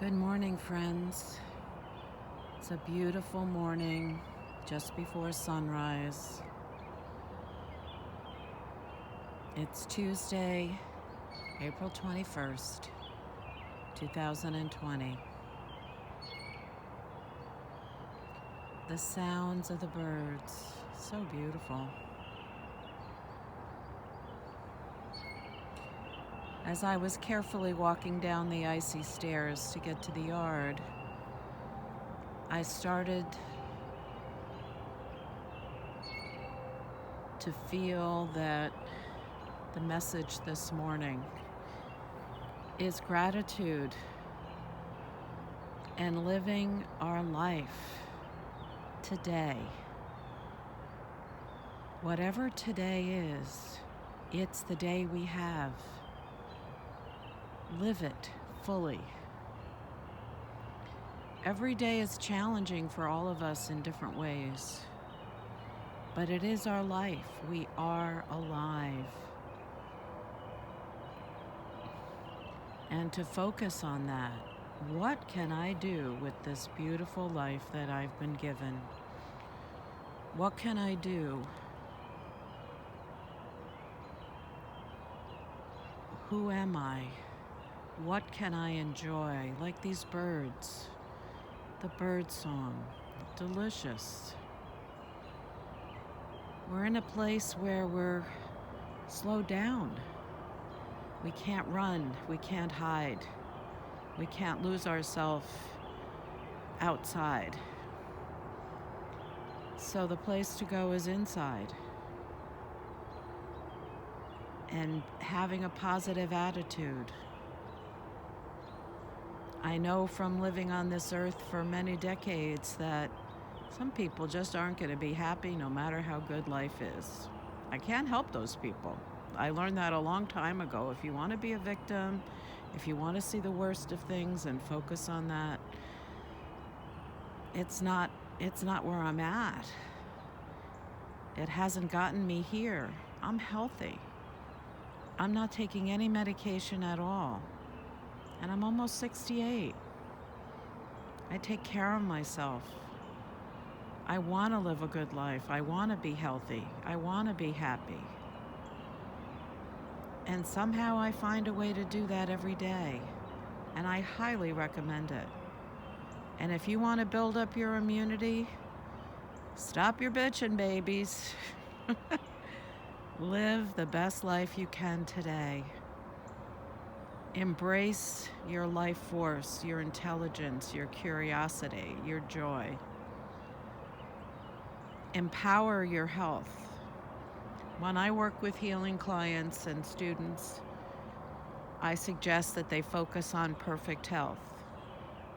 Good morning, friends. It's a beautiful morning just before sunrise. It's Tuesday, April 21st, 2020. The sounds of the birds, so beautiful. As I was carefully walking down the icy stairs to get to the yard, I started to feel that the message this morning is gratitude and living our life today. Whatever today is, it's the day we have. Live it fully. Every day is challenging for all of us in different ways, but it is our life. We are alive. And to focus on that, what can I do with this beautiful life that I've been given? What can I do? Who am I? What can I enjoy? Like these birds, the birdsong, delicious. We're in a place where we're slowed down. We can't run, we can't hide, we can't lose ourselves outside. So the place to go is inside. And having a positive attitude. I know from living on this earth for many decades that some people just aren't going to be happy no matter how good life is. I can't help those people. I learned that a long time ago. If you want to be a victim, if you want to see the worst of things and focus on that, it's not where I'm at. It hasn't gotten me here. I'm healthy. I'm not taking any medication at all. And I'm almost 68. I take care of myself. I want to live a good life. I want to be healthy. I want to be happy. And somehow I find a way to do that every day. And I highly recommend it. And if you want to build up your immunity, stop your bitching, babies. Live the best life you can today. Embrace your life force, your intelligence, your curiosity, your joy. Empower your health. When I work with healing clients and students, I suggest that they focus on perfect health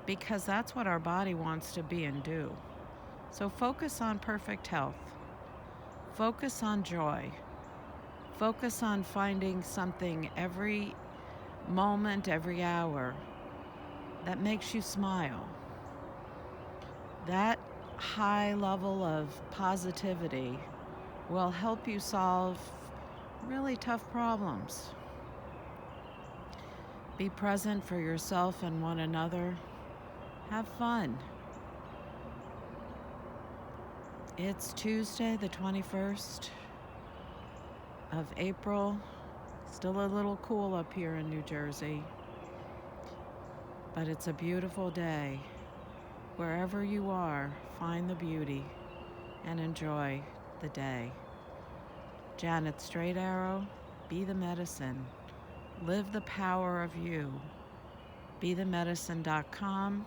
because that's what our body wants to be and do. So focus on perfect health. Focus on joy. Focus on finding something every moment, every hour that makes you smile. That high level of positivity will help you solve really tough problems. Be present for yourself and one another. Have fun. It's Tuesday, the 21st of April. Still a little cool up here in New Jersey, but it's a beautiful day. Wherever you are, find the beauty and enjoy the day. Janet Straight Arrow, be the medicine. Live the power of you. BeTheMedicine.com.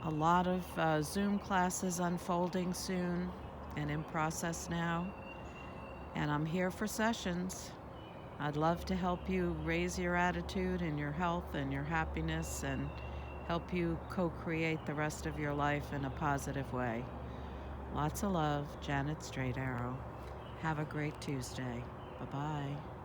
A lot of Zoom classes unfolding soon and in process now. And I'm here for sessions. I'd love to help you raise your attitude and your health and your happiness and help you co-create the rest of your life in a positive way. Lots of love, Janet Straight Arrow. Have a great Tuesday. Bye-bye.